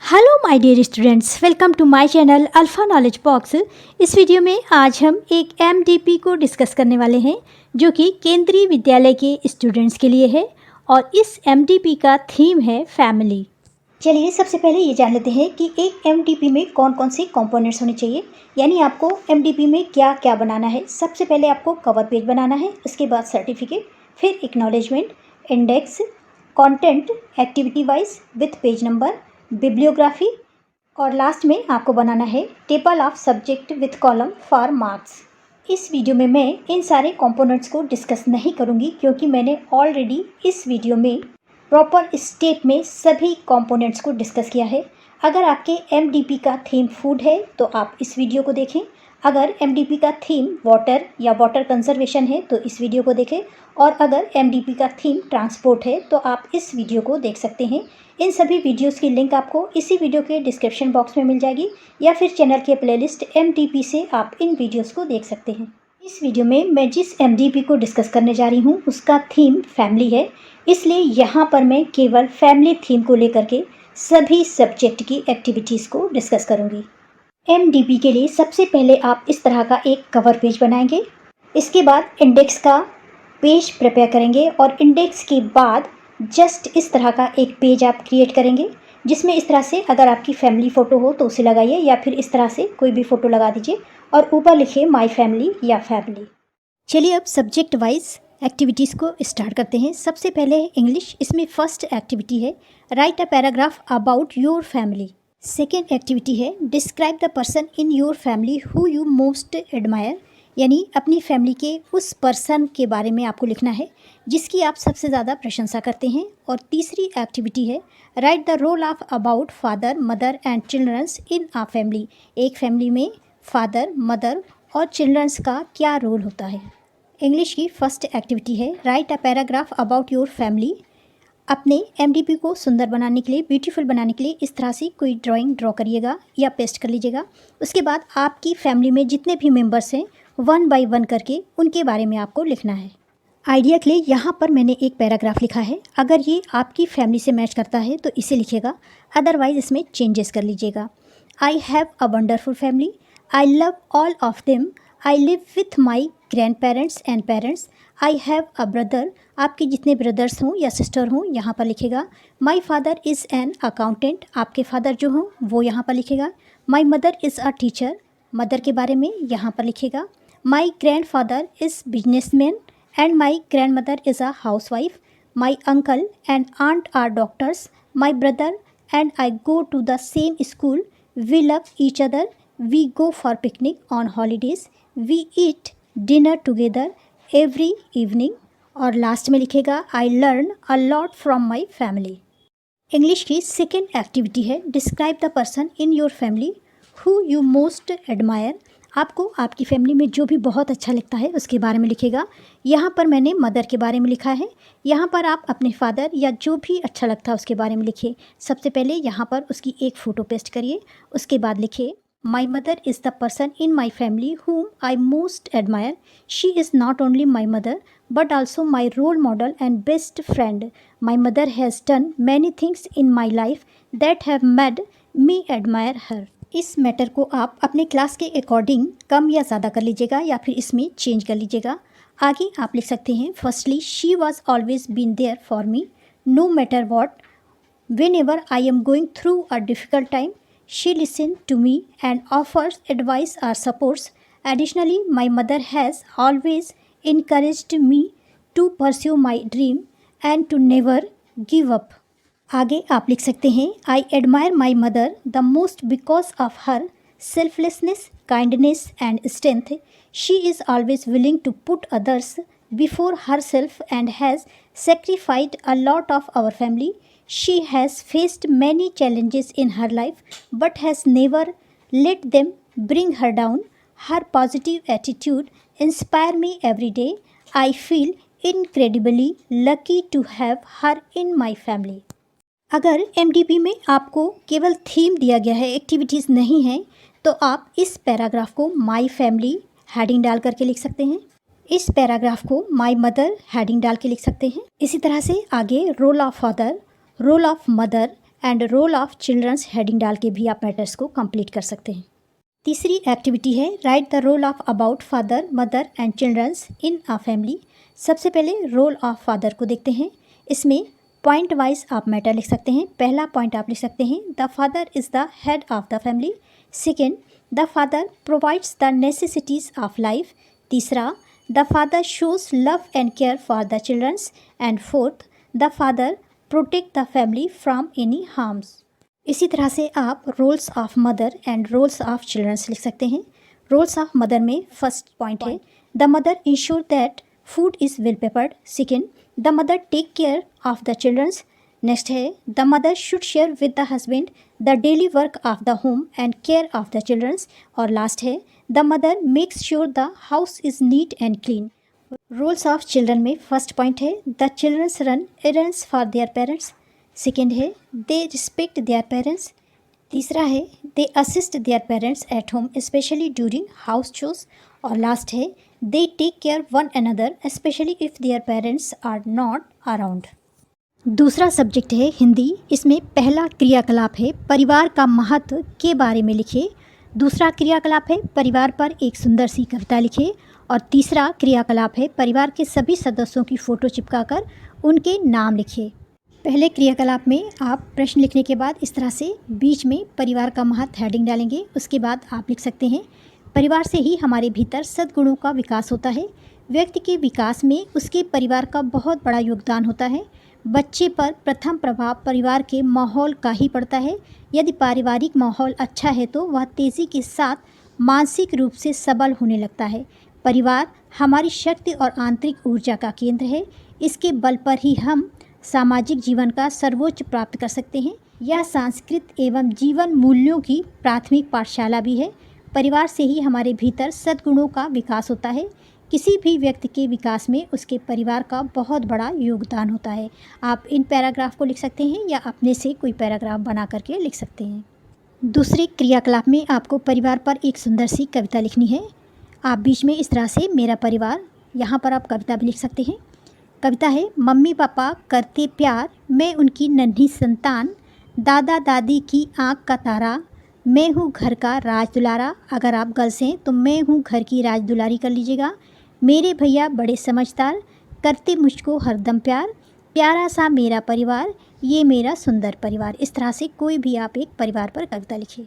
Hello my dear students, welcome to my channel Alpha Knowledge Box. इस video में आज हम एक एमडीपी को डिस्कस करने वाले हैं जो कि केंद्रीय विद्यालय के स्टूडेंट्स के लिए है और इस एमडीपी का थीम है फैमिली। चलिए सबसे पहले ये जान लेते हैं कि एक एमडीपी में कौन कौन से कंपोनेंट्स होने चाहिए, यानी आपको एमडीपी में क्या क्या बनाना है। सबसे पहले आपको कवर पेज बनाना है, उसके बाद सर्टिफिकेट, फिर acknowledgement, index, content, activity wise with page number, bibliography और लास्ट में आपको बनाना है table of subject with column for marks. इस वीडियो में मैं इन सारे कंपोनेंट्स को डिस्कस नहीं करूंगी क्योंकि मैंने ऑलरेडी इस वीडियो में प्रॉपर स्टेप में सभी कंपोनेंट्स को डिस्कस किया है। अगर आपके एमडीपी का थीम फूड है तो आप इस वीडियो को देखें, अगर एमडीपी का थीम वाटर या वाटर कंजर्वेशन है तो इस वीडियो को देखें, और अगर एमडीपी का थीम ट्रांसपोर्ट है तो आप इस वीडियो को देख सकते हैं। इन सभी वीडियोस की लिंक आपको इसी वीडियो के डिस्क्रिप्शन बॉक्स में मिल जाएगी या फिर चैनल के प्लेलिस्ट एमडीपी से आप इन वीडियोस को देख सकते हैं। इस वीडियो में मैं जिस एमडीपी को डिस्कस करने जा रही हूँ उसका थीम फैमिली है, इसलिए यहाँ पर मैं केवल फैमिली थीम को लेकर के सभी सब्जेक्ट की एक्टिविटीज़ को डिस्कस करूँगी। एमडीपी के लिए सबसे पहले आप इस तरह का एक कवर पेज बनाएंगे, इसके बाद इंडेक्स का पेज प्रिपेयर करेंगे और इंडेक्स के बाद जस्ट इस तरह का एक पेज आप क्रिएट करेंगे जिसमें इस तरह से अगर आपकी फैमिली फ़ोटो हो तो उसे लगाइए या फिर इस तरह से कोई भी फ़ोटो लगा दीजिए और ऊपर लिखिए माय फैमिली या फैमिली। चलिए अब सब्जेक्ट वाइज एक्टिविटीज़ को स्टार्ट करते हैं। सबसे पहले है इंग्लिश, इसमें फर्स्ट एक्टिविटी है write a paragraph about your family. Second activity है describe the person in your family who you most admire, यानी अपनी फैमिली के उस पर्सन के बारे में आपको लिखना है जिसकी आप सबसे ज़्यादा प्रशंसा करते हैं। और तीसरी एक्टिविटी है write the role of about father mother and childrens in a family. एक फैमिली में फादर मदर और चिल्ड्रंस का क्या रोल होता है। इंग्लिश की फर्स्ट एक्टिविटी है write a paragraph about your family. अपने एमडीपी को सुंदर बनाने के लिए, ब्यूटीफुल बनाने के लिए इस तरह से कोई ड्राइंग ड्रॉ करिएगा या पेस्ट कर लीजिएगा। उसके बाद आपकी फैमिली में जितने भी मेंबर्स हैं वन बाय वन करके उनके बारे में आपको लिखना है। आइडिया के लिए यहाँ पर मैंने एक पैराग्राफ लिखा है, अगर ये आपकी फैमिली से मैच करता है तो इसे लिखिएगा, अदरवाइज इसमें चेंजेस कर लीजिएगा। I have a wonderful family, I love all of them, I live with my grand parents and parents, I have a brother, आपके जितने ब्रदर्स हों या सिस्टर हों यहाँ पर लिखेगा। My father is an accountant, आपके फादर जो हों वो यहाँ पर लिखेगा। My mother is a teacher, mother के बारे में यहाँ पर लिखेगा। My grandfather is businessman and my grandmother is a housewife. My uncle and aunt are doctors, my brother and I go to the same school, we love each other, we go for picnic on holidays, we eat dinner together every evening. और last में लिखेगा I learn a lot from my family. English की second activity है describe the person in your family who you most admire. आपको आपकी family में जो भी बहुत अच्छा लगता है उसके बारे में लिखेगा। यहाँ पर मैंने मदर के बारे में लिखा है, यहाँ पर आप अपने फादर या जो भी अच्छा लगता है उसके बारे में लिखिए। सबसे पहले यहाँ पर उसकी एक फ़ोटो पेस्ट करिए, उसके बाद लिखिए माई mother is the person in my family whom I most admire, she is not only my mother but also my role model and best friend. My mother has done many things in my life that have made me admire her. इस matter को आप अपने class के according कम या ज़्यादा कर लीजिएगा या फिर इसमें चेंज कर लीजिएगा। आगे आप लिख सकते हैं firstly she was always been there for me no matter what, whenever I am going through a difficult time she listen to me and offers advice or supports. Additionally my mother has always encouraged me to pursue my dream and to never give up. आगे आप लिख सकते हैं I admire my mother the most because of her selflessness, kindness and strength. She is always willing to put others before herself and has sacrificed a lot of our family. She has faced many challenges in her life but has never let them bring her down. Her positive attitude inspire me every day. I feel incredibly lucky to have her in my family. अगर MDP में आपको केवल theme दिया गया है, activities नहीं है, तो आप इस पैराग्राफ को माई फैमिली हेडिंग डाल करके लिख सकते हैं, इस पैराग्राफ को माई मदर हेडिंग डाल के लिख सकते हैं। इसी तरह से आगे role of father, role of mother and role of childrens heading डाल के भी आप मैटर्स को कंप्लीट कर सकते हैं। तीसरी एक्टिविटी है write the role of about father, mother and childrens in a family. सबसे पहले रोल ऑफ फादर को देखते हैं। इसमें पॉइंट वाइज आप मैटर लिख सकते हैं। पहला पॉइंट आप लिख सकते हैं the father is the head of the family. Second, the father provides the necessities of life. तीसरा, the father shows love and care for the childrens. And fourth, the father protect the family from any harms. इसी तरह से आप roles of mother and roles of childrens लिख सकते हैं। Roles of mother में first point है the mother ensure that food is well prepared. Second, the mother take care of the childrens. Next है the mother should share with the husband the daily work of the home and care of the childrens. और last है the mother makes sure the house is neat and clean. Roles of children में first point है the childrens run errands for their parents. Second है they respect their parents. तीसरा है they assist their parents at home specially during house chores. और last है they take care one another specially if their parents are not around. दूसरा subject है हिंदी। इसमें पहला क्रियाकलाप है परिवार का महत्व के बारे में लिखिए। दूसरा क्रियाकलाप है परिवार पर एक सुंदर सी कविता लिखिए। और तीसरा क्रियाकलाप है परिवार के सभी सदस्यों की फ़ोटो चिपकाकर उनके नाम लिखिए। पहले क्रियाकलाप में आप प्रश्न लिखने के बाद इस तरह से बीच में परिवार का महत्व हेडिंग डालेंगे। उसके बाद आप लिख सकते हैं परिवार से ही हमारे भीतर सद्गुणों का विकास होता है। व्यक्ति के विकास में उसके परिवार का बहुत बड़ा योगदान होता है। बच्चे पर प्रथम प्रभाव परिवार के माहौल का ही पड़ता है। यदि पारिवारिक माहौल अच्छा है तो वह तेज़ी के साथ मानसिक रूप से सबल होने लगता है। परिवार हमारी शक्ति और आंतरिक ऊर्जा का केंद्र है। इसके बल पर ही हम सामाजिक जीवन का सर्वोच्च प्राप्त कर सकते हैं। यह सांस्कृतिक एवं जीवन मूल्यों की प्राथमिक पाठशाला भी है। परिवार से ही हमारे भीतर सद्गुणों का विकास होता है। किसी भी व्यक्ति के विकास में उसके परिवार का बहुत बड़ा योगदान होता है। आप इन पैराग्राफ को लिख सकते हैं या अपने से कोई पैराग्राफ बना करके लिख सकते हैं। दूसरे क्रियाकलाप में आपको परिवार पर एक सुंदर सी कविता लिखनी है। आप बीच में इस तरह से मेरा परिवार, यहाँ पर आप कविता भी लिख सकते हैं। कविता है मम्मी पापा करते प्यार, मैं उनकी नन्ही संतान, दादा दादी की आँख का तारा, मैं हूँ घर का राज दुलारा। अगर आप गर्ल्स हैं तो मैं हूँ घर की राज दुलारी कर लीजिएगा। मेरे भैया बड़े समझदार, करते मुझको हरदम प्यार, प्यारा सा मेरा परिवार, ये मेरा सुंदर परिवार। इस तरह से कोई भी आप एक परिवार पर कविता लिखिए।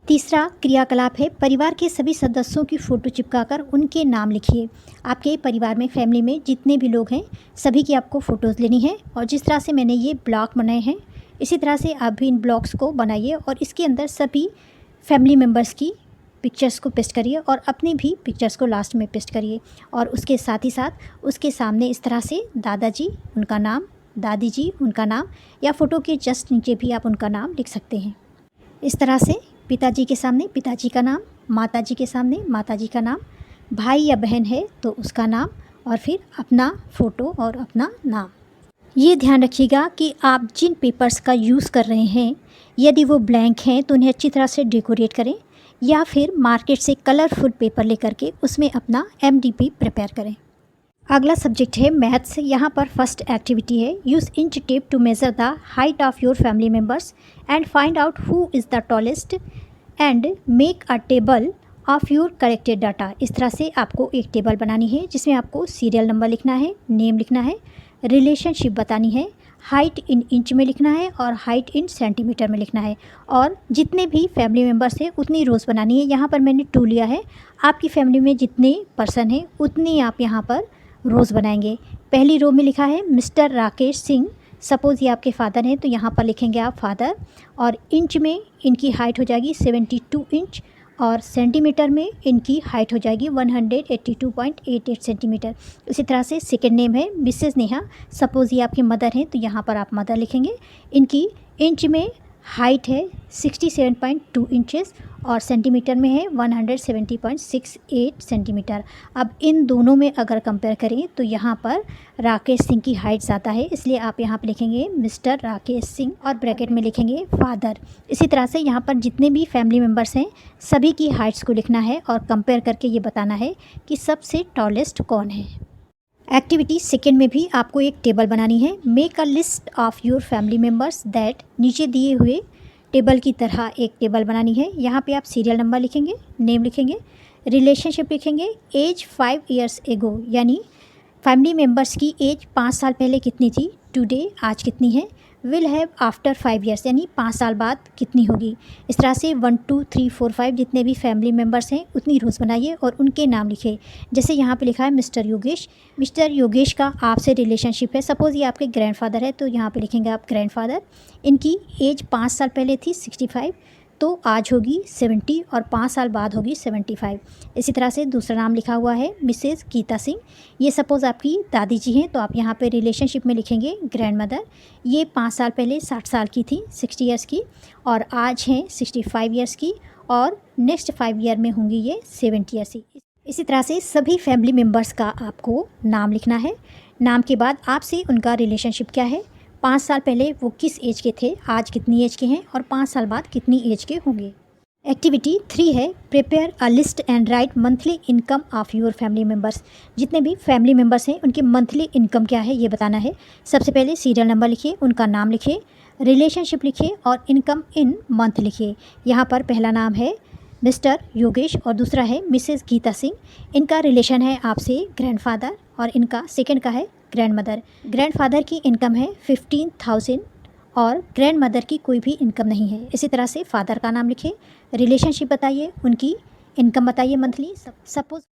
तीसरा क्रियाकलाप है परिवार के सभी सदस्यों की फ़ोटो चिपकाकर उनके नाम लिखिए। आपके परिवार में फैमिली में जितने भी लोग हैं सभी की आपको फ़ोटोज़ लेनी है। और जिस तरह से मैंने ये ब्लॉक बनाए हैं इसी तरह से आप भी इन ब्लॉक्स को बनाइए और इसके अंदर सभी फैमिली मेम्बर्स की पिक्चर्स को पेस्ट करिए और अपनी भी पिक्चर्स को लास्ट में पेस्ट करिए। और उसके साथ ही साथ उसके सामने इस तरह से दादाजी उनका नाम, दादी जी उनका नाम, या फ़ोटो के जस्ट नीचे भी आप उनका नाम लिख सकते हैं। इस तरह से पिताजी के सामने पिताजी का नाम, माताजी के सामने माताजी का नाम, भाई या बहन है तो उसका नाम, और फिर अपना फ़ोटो और अपना नाम। ये ध्यान रखिएगा कि आप जिन पेपर्स का यूज़ कर रहे हैं यदि वो ब्लैंक हैं तो उन्हें अच्छी तरह से डेकोरेट करें, या फिर मार्केट से कलरफुल पेपर लेकर के उसमें अपना MDP प्रिपेयर करें। अगला सब्जेक्ट है मैथ्स। यहाँ पर फर्स्ट एक्टिविटी है use inch tape to measure the height of your family members and find out who is the tallest and make a table of your corrected data. इस तरह से आपको एक टेबल बनानी है जिसमें आपको सीरियल नंबर लिखना है, नेम लिखना है, रिलेशनशिप बतानी है, हाइट इन इंच में लिखना है और हाइट इन सेंटीमीटर में लिखना है, और जितने भी फैमिली मेम्बर्स हैं उतनी रोज़ बनानी है। यहाँ पर मैंने 2 लिया है। आपकी फैमिली में जितने पर्सन हैं उतनी आप यहाँ पर रोज़ बनाएंगे। पहली रो में लिखा है मिस्टर राकेश सिंह। सपोज़ ये आपके फादर हैं तो यहाँ पर लिखेंगे आप फादर, और इंच में इनकी हाइट हो जाएगी 72 इंच, और सेंटीमीटर में इनकी हाइट हो जाएगी 182.88 सेंटीमीटर। इसी तरह से सेकेंड नेम है मिसेस नेहा। सपोज़ ये आपकी मदर हैं तो यहाँ पर आप मदर लिखेंगे। इनकी इंच में हाइट है 67.2 इंचेस और सेंटीमीटर में है 170.68 सेंटीमीटर। अब इन दोनों में अगर कंपेयर करें तो यहाँ पर राकेश सिंह की हाइट ज़्यादा है, इसलिए आप यहाँ पर लिखेंगे मिस्टर राकेश सिंह और ब्रैकेट में लिखेंगे फादर। इसी तरह से यहाँ पर जितने भी फैमिली मेम्बर्स हैं सभी की हाइट्स को लिखना है और कंपेयर करके ये बताना है कि सबसे टॉलेस्ट कौन है। एक्टिविटी सेकेंड में भी आपको एक टेबल बनानी है। Make a list of your family members that, नीचे दिए हुए टेबल की तरह एक टेबल बनानी है। यहाँ पे आप सीरियल नंबर लिखेंगे, नेम लिखेंगे, रिलेशनशिप लिखेंगे, एज 5 ईयर्स एगो, यानी फैमिली मेम्बर्स की एज 5 साल पहले कितनी थी, टुडे आज कितनी है, विल हैव आफ्टर 5 ईयर्स यानी 5 साल बाद कितनी होगी। इस तरह से 1 2 3 4 5 जितने भी फैमिली मेम्बर्स हैं उतनी रोज़ बनाइए और उनके नाम लिखिए। जैसे यहाँ पे लिखा है मिस्टर योगेश, मिस्टर योगेश का आपसे रिलेशनशिप है, सपोज़ ये आपके ग्रैंडफादर है तो यहाँ पे लिखेंगे आप ग्रैंडफादर। इनकी एज 5 साल पहले थी 65, तो आज होगी 70 और 5 साल बाद होगी 75। इसी तरह से दूसरा नाम लिखा हुआ है मिसेज़ गीता सिंह, ये सपोज़ आपकी दादी जी हैं तो आप यहाँ पे रिलेशनशिप में लिखेंगे ग्रैंड मदर। ये 5 साल पहले 60 साल की थी, 60 ईयर्स की, और आज हैं 65 ईयर्स की, और नेक्स्ट 5 ईयर में होंगी ये 70 ईयर्स की। इसी तरह से सभी फैमिली मेम्बर्स का आपको नाम लिखना है। नाम के बाद आपसे उनका रिलेशनशिप क्या है, 5 साल पहले वो किस एज के थे, आज कितनी एज के हैं, और 5 साल बाद कितनी एज के होंगे। एक्टिविटी 3 है prepare a list and right monthly income of your family members. जितने भी फैमिली मेम्बर्स हैं उनकी मंथली इनकम क्या है ये बताना है। सबसे पहले सीरियल नंबर लिखिए, उनका नाम लिखिए, रिलेशनशिप लिखिए और इनकम इन मंथ लिखिए। यहाँ पर पहला नाम है मिस्टर योगेश और दूसरा है मिसेज़ गीता सिंह। इनका रिलेशन है आपसे ग्रैंडफादर और इनका सेकंड का है ग्रैंड मदर। ग्रैंडफादर की इनकम है 15,000 और ग्रैंड मदर की कोई भी इनकम नहीं है। इसी तरह से फादर का नाम लिखिए, रिलेशनशिप बताइए, उनकी इनकम बताइए मंथली। सपोज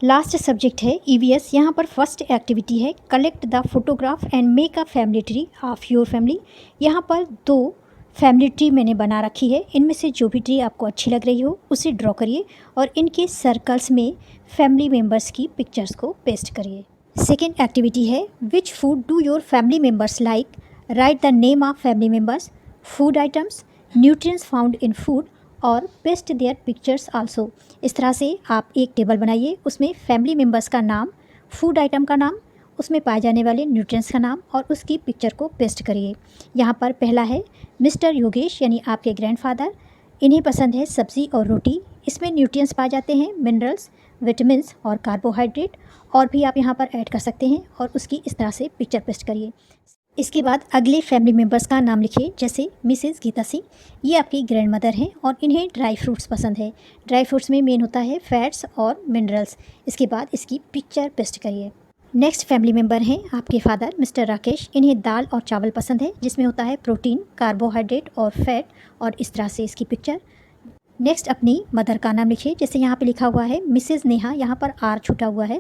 लास्ट सब्जेक्ट है ईवीएस। यहाँ पर फर्स्ट एक्टिविटी है collect the photograph and make a family tree of your family. यहाँ पर 2 फैमिली ट्री मैंने बना रखी है, इनमें से जो भी ट्री आपको अच्छी लग रही हो उसे ड्रॉ करिए और इनके सर्कल्स में फैमिली मेम्बर्स की पिक्चर्स को पेस्ट करिए। सेकेंड एक्टिविटी है which food do your family members like, right the name of family members, food items, nutrients found in food और पेस्ट देयर पिक्चर्स आल्सो। इस तरह से आप एक टेबल बनाइए, उसमें फैमिली मेम्बर्स का नाम, फूड आइटम का नाम, उसमें पाए जाने वाले न्यूट्रिएंट्स का नाम और उसकी पिक्चर को पेस्ट करिए। यहाँ पर पहला है मिस्टर योगेश यानी आपके ग्रैंडफादर, इन्हें पसंद है सब्ज़ी और रोटी। इसमें न्यूट्रिएंट्स पाए जाते हैं मिनरल्स, विटामिन्स और कार्बोहाइड्रेट, और भी आप यहाँ पर ऐड कर सकते हैं और उसकी इस तरह से पिक्चर पेस्ट करिए। इसके बाद अगले फैमिली मेम्बर्स का नाम लिखिए, जैसे मिसेज़ गीता सिंह, ये आपकी ग्रैंड मदर हैं और इन्हें ड्राई फ्रूट्स पसंद है। ड्राई फ्रूट्स में मेन होता है फैट्स और मिनरल्स। इसके बाद इसकी पिक्चर पेस्ट करिए। नेक्स्ट फैमिली मेम्बर हैं आपके फादर मिस्टर राकेश, इन्हें दाल और चावल पसंद है जिसमें होता है प्रोटीन, कार्बोहाइड्रेट और फैट, और इस तरह से इसकी पिक्चर। नेक्स्ट अपनी मदर का नाम लिखिए, जैसे यहाँ पे लिखा हुआ है मिसेज़ नेहा, यहाँ पर आर छूटा हुआ है।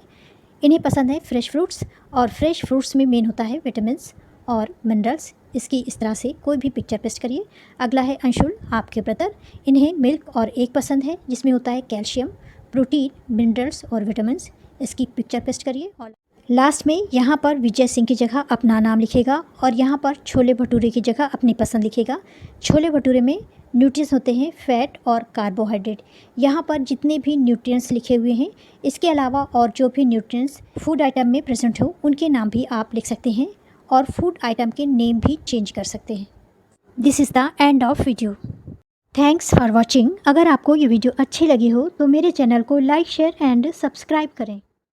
इन्हें पसंद है फ्रेश फ्रूट्स और फ्रेश फ्रूट्स में मेन होता है विटामिन्स और मिनरल्स। इसकी इस तरह से कोई भी पिक्चर पेस्ट करिए। अगला है अंशुल आपके ब्रदर, इन्हें मिल्क और एग पसंद है जिसमें होता है कैल्शियम, प्रोटीन, मिनरल्स और विटामिन्स। इसकी पिक्चर पेस्ट करिए। और लास्ट में यहाँ पर विजय सिंह की जगह अपना नाम लिखेगा और यहाँ पर छोले भटूरे की जगह अपनी पसंद लिखेगा। छोले भटूरे में न्यूट्रिएंट्स होते हैं फैट और कार्बोहाइड्रेट। यहाँ पर जितने भी न्यूट्रिएंट्स लिखे हुए हैं इसके अलावा और जो भी न्यूट्रिएंट्स फूड आइटम में प्रेजेंट हो उनके नाम भी आप लिख सकते हैं और फूड आइटम के नेम भी चेंज कर सकते हैं। This is the end of video. Thanks for watching. अगर आपको ये वीडियो अच्छी लगी हो तो मेरे चैनल को लाइक, शेयर एंड सब्सक्राइब करें।